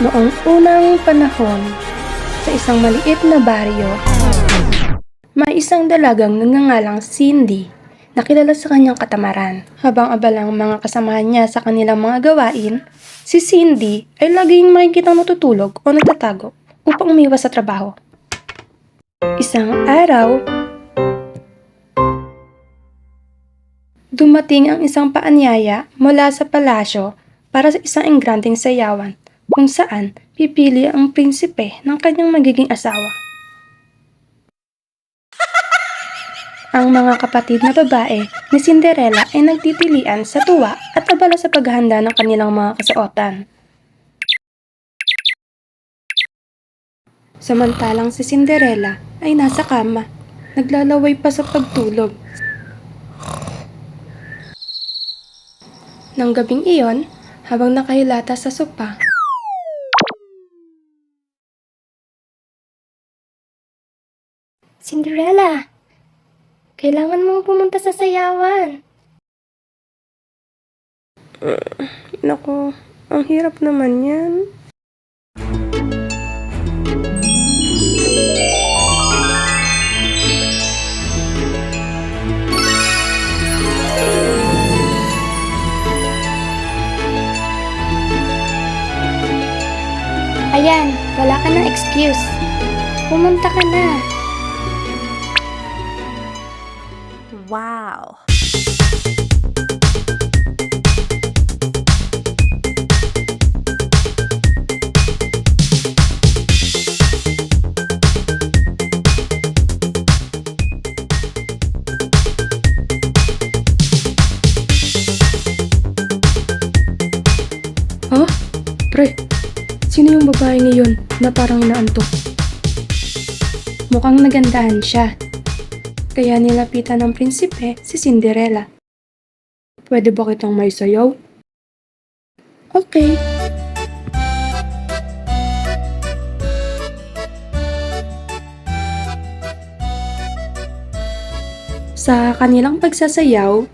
Noong unang panahon, sa isang maliit na baryo, may isang dalagang nagngangalang Cindy na kilala sa kanyang katamaran. Habang abala ang mga kasamahan niya sa kanilang mga gawain, si Cindy ay laging makikitang natutulog o nagtatago upang umiwas sa trabaho. Isang araw, dumating ang isang paanyaya mula sa palasyo para sa isang engrandeng sayawan kung saan pipili ang prinsipe ng kanyang magiging asawa. Ang mga kapatid na babae ni Cinderella ay nagtitilian sa tuwa at abala sa paghahanda ng kanilang mga kasuotan. Samantalang si Cinderella ay nasa kama, naglalaway pa sa pagtulog. Nang gabing iyon, habang nakahilata sa sopa, "Cinderella, kailangan mong pumunta sa sayawan." Naku, ang hirap naman yan. Ayan, wala ka ng excuse. Pumunta ka na. Wow! Huh? Pre, sino yung babae ngayon na parang inaantok? Mukhang nagandahan siya. Kaya nilapitan ng prinsipe si Cinderella. Pwede ba kitang may sayaw? Okay. Sa kanilang pagsasayaw,